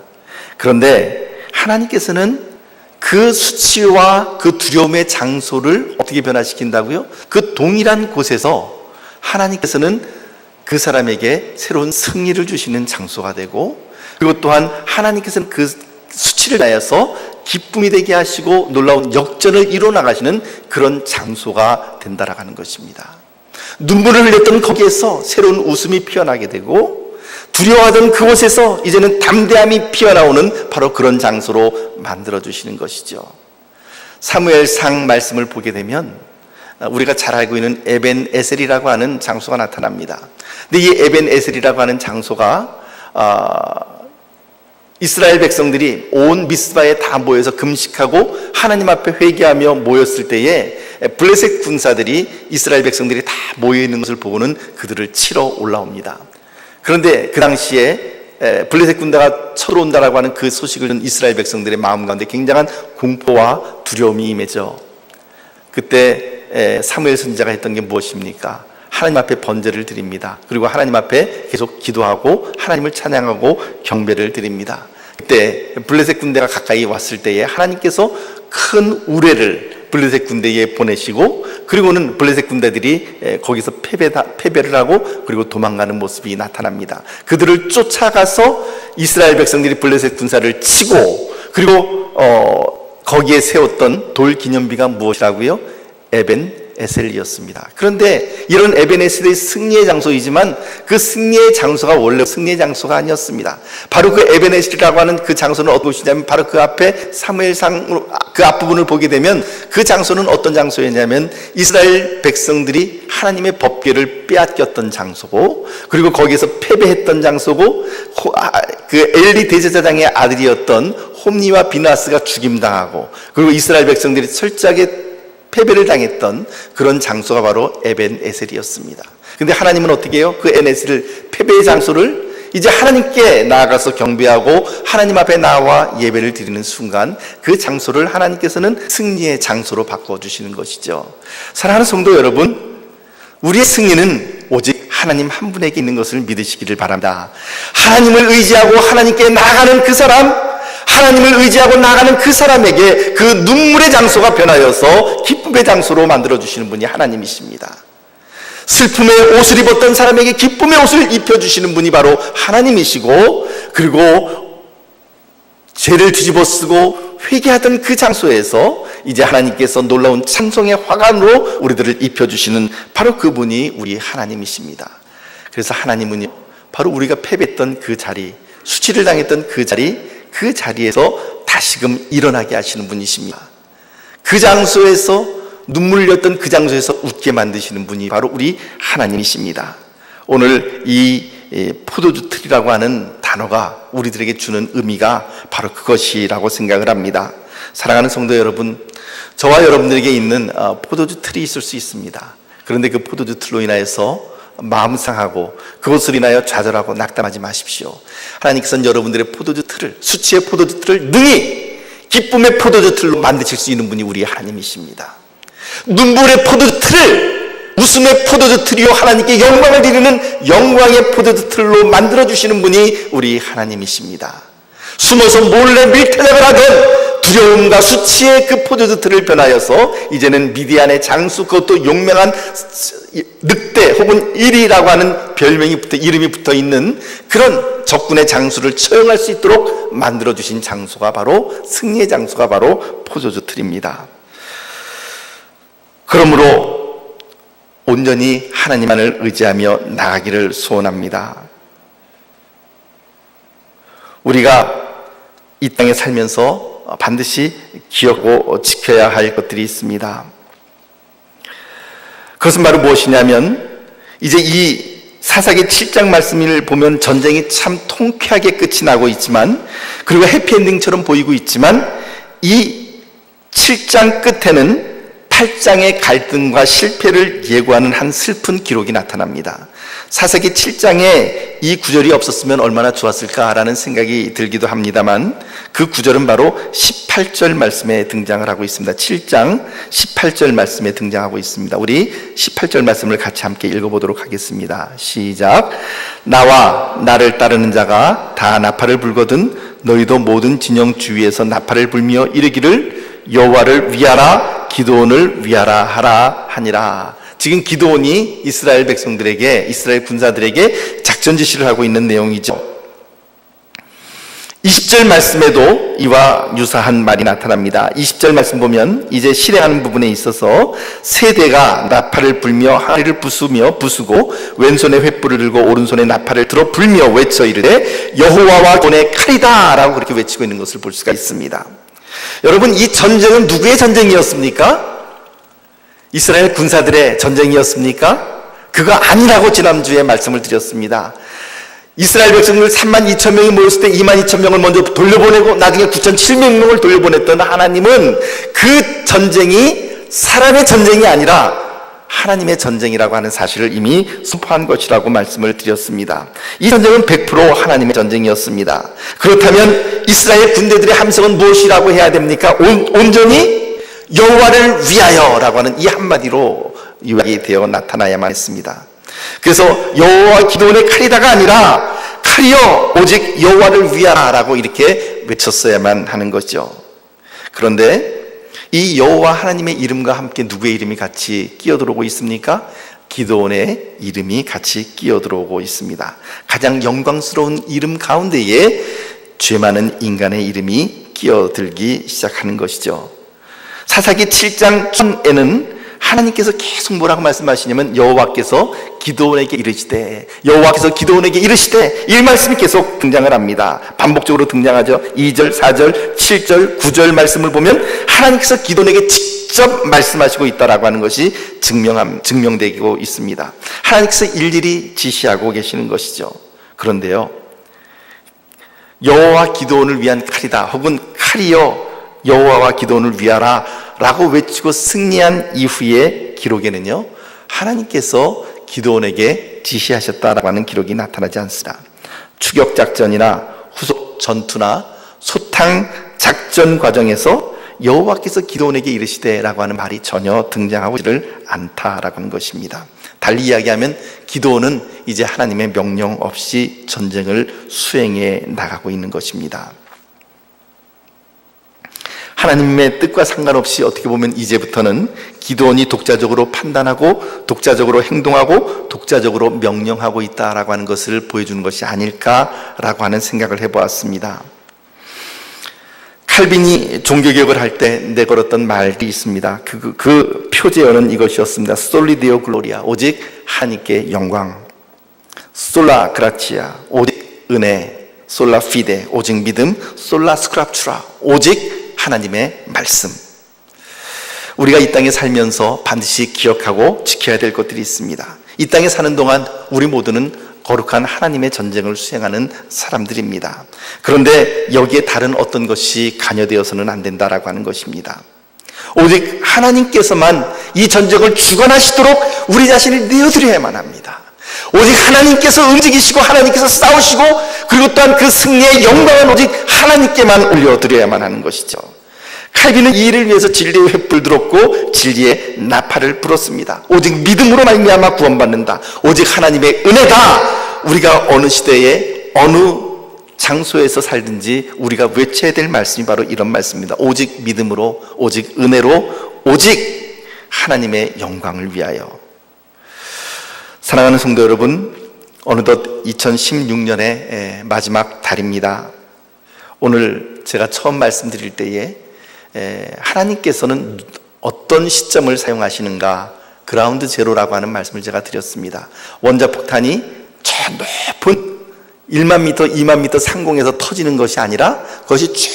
그런데 하나님께서는 그 수치와 그 두려움의 장소를 어떻게 변화시킨다고요? 그 동일한 곳에서 하나님께서는 그 사람에게 새로운 승리를 주시는 장소가 되고, 그리고 또한 하나님께서는 그 수치를 다해서 기쁨이 되게 하시고 놀라운 역전을 이루어 나가시는 그런 장소가 된다라고 하는 것입니다. 눈물을 흘렸던 거기에서 새로운 웃음이 피어나게 되고, 두려워하던 그곳에서 이제는 담대함이 피어나오는 바로 그런 장소로 만들어주시는 것이죠. 사무엘상 말씀을 보게 되면 우리가 잘 알고 있는 에벤 에셀이라고 하는 장소가 나타납니다. 근데 이 에벤 에셀이라고 하는 장소가 이스라엘 백성들이 온 미스바에 다 모여서 금식하고 하나님 앞에 회개하며 모였을 때에 블레셋 군사들이 이스라엘 백성들이 다 모여있는 것을 보고는 그들을 치러 올라옵니다. 그런데 그 당시에 블레셋 군대가 쳐들어온다라고 하는 그 소식을 듣는 이스라엘 백성들의 마음 가운데 굉장한 공포와 두려움이 임해져. 그때 사무엘 선지자가 했던 게 무엇입니까? 하나님 앞에 번제를 드립니다. 그리고 하나님 앞에 계속 기도하고 하나님을 찬양하고 경배를 드립니다. 그때 블레셋 군대가 가까이 왔을 때에 하나님께서 큰 우레를 블레셋 군대에 보내시고, 그리고는 블레셋 군대들이 거기서 패배를 하고 그리고 도망가는 모습이 나타납니다. 그들을 쫓아가서 이스라엘 백성들이 블레셋 군사를 치고, 그리고 거기에 세웠던 돌 기념비가 무엇이라고요? 에벤 에셀이었습니다. 그런데 이런 에벤 에셀의 승리의 장소이지만 그 승리의 장소가 원래 승리의 장소가 아니었습니다. 바로 그 에벤 에셀이라고 하는 그 장소는 어떤 곳이냐면 바로 그 앞에 사무엘상 그 앞부분을 보게 되면 그 장소는 어떤 장소였냐면 이스라엘 백성들이 하나님의 법궤를 빼앗겼던 장소고, 그리고 거기에서 패배했던 장소고, 그 엘리 대제사장의 아들이었던 홈니와 비나스가 죽임당하고, 그리고 이스라엘 백성들이 철저하게 패배를 당했던 그런 장소가 바로 에벤 에셀이었습니다. 근데 하나님은 어떻게 해요? 그 에벤 에셀을, 패배의 장소를 이제 하나님께 나아가서 경배하고 하나님 앞에 나와 예배를 드리는 순간 그 장소를 하나님께서는 승리의 장소로 바꿔주시는 것이죠. 사랑하는 성도 여러분, 우리의 승리는 오직 하나님 한 분에게 있는 것을 믿으시기를 바랍니다. 하나님을 의지하고 하나님께 나아가는 그 사람, 하나님을 의지하고 나가는 그 사람에게 그 눈물의 장소가 변하여서 기쁨의 장소로 만들어주시는 분이 하나님이십니다. 슬픔의 옷을 입었던 사람에게 기쁨의 옷을 입혀주시는 분이 바로 하나님이시고, 그리고 죄를 뒤집어 쓰고 회개하던 그 장소에서 이제 하나님께서 놀라운 찬송의 화관으로 우리들을 입혀주시는 바로 그분이 우리 하나님이십니다. 그래서 하나님은 바로 우리가 패배했던 그 자리, 수치를 당했던 그 자리에서 다시금 일어나게 하시는 분이십니다. 그 장소에서 눈물 흘렸던 그 장소에서 웃게 만드시는 분이 바로 우리 하나님이십니다. 오늘 이 포도주 틀이라고 하는 단어가 우리들에게 주는 의미가 바로 그것이라고 생각을 합니다. 사랑하는 성도 여러분, 저와 여러분들에게 있는 포도주 틀이 있을 수 있습니다. 그런데 그 포도주 틀로 인하여서 마음 상하고 그것을 인하여 좌절하고 낙담하지 마십시오. 하나님께서는 여러분들의 포도주 틀을, 수치의 포도주 틀을 능히 기쁨의 포도주 틀로 만드실 수 있는 분이 우리 하나님이십니다. 눈물의 포도주 틀을 웃음의 포도주 틀이요 하나님께 영광을 드리는 영광의 포도주 틀로 만들어주시는 분이 우리 하나님이십니다. 숨어서 몰래 밀타작을 하던 두려움과 수치의 그 포도주 틀을 변하여서 이제는 미디안의 장수, 그것도 용맹한 늑대 혹은 일이라고 하는 이름이 붙어 있는 그런 적군의 장수를 처형할 수 있도록 만들어주신 장소가 바로, 승리의 장소가 바로 포도주 틀입니다. 그러므로 온전히 하나님만을 의지하며 나가기를 소원합니다. 우리가 이 땅에 살면서 반드시 기억하고 지켜야 할 것들이 있습니다. 그것은 바로 무엇이냐면, 이제 이 사사기 7장 말씀을 보면 전쟁이 참 통쾌하게 끝이 나고 있지만, 그리고 해피엔딩처럼 보이고 있지만, 이 7장 끝에는 8장의 갈등과 실패를 예고하는 한 슬픈 기록이 나타납니다. 사사기 7장에 이 구절이 없었으면 얼마나 좋았을까라는 생각이 들기도 합니다만, 그 구절은 바로 18절 말씀에 등장을 하고 있습니다. 7장 18절 말씀에 등장하고 있습니다. 우리 18절 말씀을 같이 함께 읽어보도록 하겠습니다. 시작. 나와 나를 따르는 자가 다 나팔을 불거든 너희도 모든 진영 주위에서 나팔을 불며 이르기를 여호와를 위하라, 기드온을 위하라 하라 하니라. 지금 기드온이 이스라엘 백성들에게, 이스라엘 군사들에게 작전 지시를 하고 있는 내용이죠. 20절 말씀에도 이와 유사한 말이 나타납니다. 20절 말씀 보면 이제 실행하는 부분에 있어서 세대가 나팔을 불며 하늘을 부수고 왼손에 횃불을 들고 오른손에 나팔을 들어 불며 외쳐 이르되 여호와와 기드온의 칼이다 라고 그렇게 외치고 있는 것을 볼 수가 있습니다. 여러분, 이 전쟁은 누구의 전쟁이었습니까? 이스라엘 군사들의 전쟁이었습니까? 그거 아니라고 지난주에 말씀을 드렸습니다. 이스라엘 백성들 32,000명이 모였을 때 22,000명을 먼저 돌려보내고 나중에 9,700명을 돌려보냈던 하나님은 그 전쟁이 사람의 전쟁이 아니라 하나님의 전쟁이라고 하는 사실을 이미 선포한 것이라고 말씀을 드렸습니다. 이 전쟁은 100% 하나님의 전쟁이었습니다. 그렇다면 이스라엘 군대들의 함성은 무엇이라고 해야 됩니까? 온전히 여호와를 위하여라고 하는 이 한마디로 요약이 되어 나타나야만 했습니다. 그래서 여호와 기드온의 칼이다가 아니라 칼이여 오직 여호와를 위하라고 이렇게 외쳤어야만 하는 거죠. 그런데 이 여호와 하나님의 이름과 함께 누구의 이름이 같이 끼어들어오고 있습니까? 기드온의 이름이 같이 끼어들어오고 있습니다. 가장 영광스러운 이름 가운데에 죄 많은 인간의 이름이 끼어들기 시작하는 것이죠. 사사기 7장 초에는 하나님께서 계속 뭐라고 말씀하시냐면 여호와께서 기드온에게 이르시되, 여호와께서 기드온에게 이르시되, 이 말씀이 계속 등장을 합니다. 반복적으로 등장하죠. 2절, 4절, 7절, 9절 말씀을 보면 하나님께서 기드온에게 직접 말씀하시고 있다라고 하는 것이 증명되고 있습니다. 하나님께서 일일이 지시하고 계시는 것이죠. 그런데요, 여호와 기드온을 위한 칼이다 혹은 칼이여 여호와와 기드온을 위하라 라고 외치고 승리한 이후의 기록에는요, 하나님께서 기드온에게 지시하셨다라고 하는 기록이 나타나지 않습니다. 추격작전이나 후속 전투나 소탕 작전 과정에서 여호와께서 기드온에게 이르시되라고 하는 말이 전혀 등장하고 있지를 않다라고 하는 것입니다. 달리 이야기하면 기드온은 이제 하나님의 명령 없이 전쟁을 수행해 나가고 있는 것입니다. 하나님의 뜻과 상관없이 어떻게 보면 이제부터는 기드온이 독자적으로 판단하고 독자적으로 행동하고 독자적으로 명령하고 있다라고 하는 것을 보여주는 것이 아닐까라고 하는 생각을 해보았습니다. 칼빈이 종교개혁을 할 때 내걸었던 말이 있습니다. 그 표제어는 이것이었습니다. 솔리 데오 글로리아, 오직 하나님께 영광. 솔라 그라치아, 오직 은혜. 솔라 피데, 오직 믿음. 솔라 스크랍추라, 오직 하나님의 말씀. 우리가 이 땅에 살면서 반드시 기억하고 지켜야 될 것들이 있습니다. 이 땅에 사는 동안 우리 모두는 거룩한 하나님의 전쟁을 수행하는 사람들입니다. 그런데 여기에 다른 어떤 것이 관여되어서는 안 된다라고 하는 것입니다. 오직 하나님께서만 이 전쟁을 주관하시도록 우리 자신을 내어드려야만 합니다. 오직 하나님께서 움직이시고 하나님께서 싸우시고, 그리고 또한 그 승리의 영광은 오직 하나님께만 올려드려야만 하는 것이죠. 칼빈은 이 일을 위해서 진리의 횃불 들었고 진리의 나팔을 불었습니다. 오직 믿음으로 말미암아 구원받는다. 오직 하나님의 은혜다. 우리가 어느 시대에 어느 장소에서 살든지 우리가 외쳐야 될 말씀이 바로 이런 말씀입니다. 오직 믿음으로, 오직 은혜로, 오직 하나님의 영광을 위하여. 사랑하는 성도 여러분, 어느덧 2016년의 마지막 달입니다. 오늘 제가 처음 말씀드릴 때에 하나님께서는 어떤 시점을 사용하시는가, 그라운드 제로라고 하는 말씀을 제가 드렸습니다. 원자폭탄이 저 높은 1만 미터, 2만 미터 상공에서 터지는 것이 아니라 그것이 쭉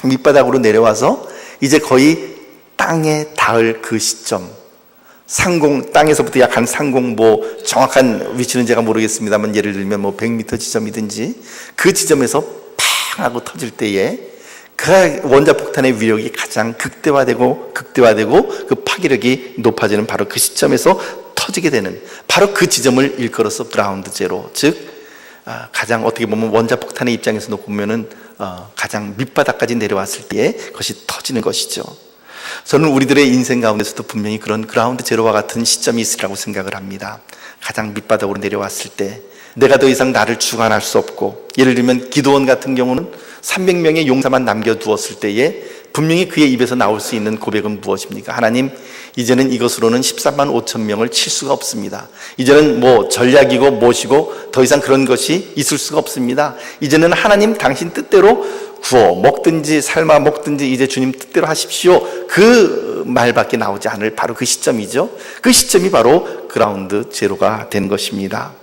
밑바닥으로 내려와서 이제 거의 땅에 닿을 그 시점, 상공, 땅에서부터 약 한 상공, 정확한 위치는 제가 모르겠습니다만 예를 들면 100m 지점이든지 그 지점에서 팡 하고 터질 때에 그 원자폭탄의 위력이 가장 극대화되고 그 파괴력이 높아지는 바로 그 시점에서 터지게 되는 바로 그 지점을 일컬어서 그라운드 제로, 즉 가장 어떻게 보면 원자폭탄의 입장에서 놓고 보면은 가장 밑바닥까지 내려왔을 때에 그것이 터지는 것이죠. 저는 우리들의 인생 가운데서도 분명히 그런 그라운드 제로와 같은 시점이 있으리라고 생각을 합니다. 가장 밑바닥으로 내려왔을 때 내가 더 이상 나를 주관할 수 없고, 예를 들면 기드온 같은 경우는 300명의 용사만 남겨두었을 때에 분명히 그의 입에서 나올 수 있는 고백은 무엇입니까? 하나님, 이제는 이것으로는 13만 5천 명을 칠 수가 없습니다. 이제는 전략이고 무엇이고 더 이상 그런 것이 있을 수가 없습니다. 이제는 하나님 당신 뜻대로 구워 먹든지 삶아 먹든지 이제 주님 뜻대로 하십시오. 그 말밖에 나오지 않을 바로 그 시점이죠. 그 시점이 바로 그라운드 제로가 된 것입니다.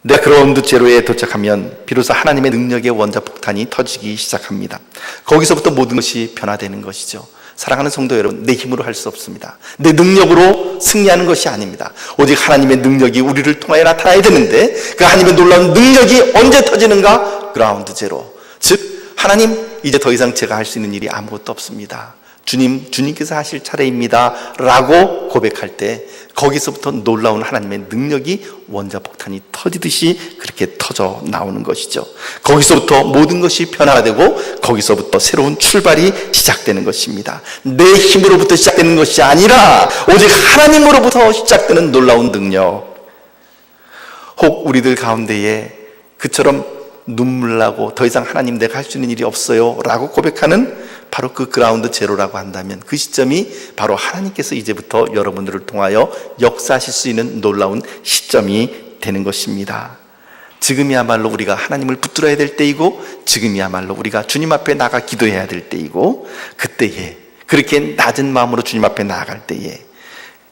내가 그라운드 제로에 도착하면 비로소 하나님의 능력의 원자폭탄이 터지기 시작합니다. 거기서부터 모든 것이 변화되는 것이죠. 사랑하는 성도 여러분, 내 힘으로 할 수 없습니다. 내 능력으로 승리하는 것이 아닙니다. 오직 하나님의 능력이 우리를 통하여 나타나야 되는데, 그 하나님의 놀라운 능력이 언제 터지는가? 그라운드 제로, 즉 하나님, 이제 더 이상 제가 할 수 있는 일이 아무것도 없습니다. 주님께서 하실 차례입니다 라고 고백할 때 거기서부터 놀라운 하나님의 능력이 원자폭탄이 터지듯이 그렇게 터져 나오는 것이죠. 거기서부터 모든 것이 변화되고 거기서부터 새로운 출발이 시작되는 것입니다. 내 힘으로부터 시작되는 것이 아니라 오직 하나님으로부터 시작되는 놀라운 능력. 혹 우리들 가운데에 그처럼 눈물 나고 더 이상 하나님 내가 할 수 있는 일이 없어요 라고 고백하는 바로 그 그라운드 제로라고 한다면, 그 시점이 바로 하나님께서 이제부터 여러분들을 통하여 역사하실 수 있는 놀라운 시점이 되는 것입니다. 지금이야말로 우리가 하나님을 붙들어야 될 때이고, 지금이야말로 우리가 주님 앞에 나가 기도해야 될 때이고, 그때에 그렇게 낮은 마음으로 주님 앞에 나아갈 때에,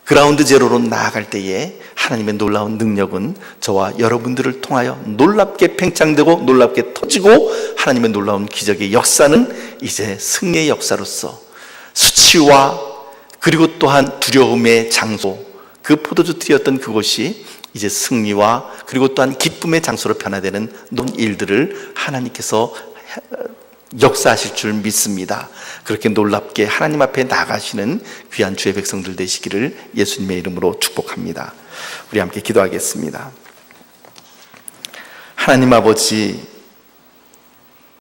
그라운드 제로로 나아갈 때에 하나님의 놀라운 능력은 저와 여러분들을 통하여 놀랍게 팽창되고 놀랍게 터지고, 하나님의 놀라운 기적의 역사는 이제 승리의 역사로서 수치와 그리고 또한 두려움의 장소, 그 포도주 트였던 그곳이 이제 승리와 그리고 또한 기쁨의 장소로 변화되는 놀라운 일들을 하나님께서 역사하실 줄 믿습니다. 그렇게 놀랍게 하나님 앞에 나가시는 귀한 주의 백성들 되시기를 예수님의 이름으로 축복합니다. 우리 함께 기도하겠습니다. 하나님 아버지,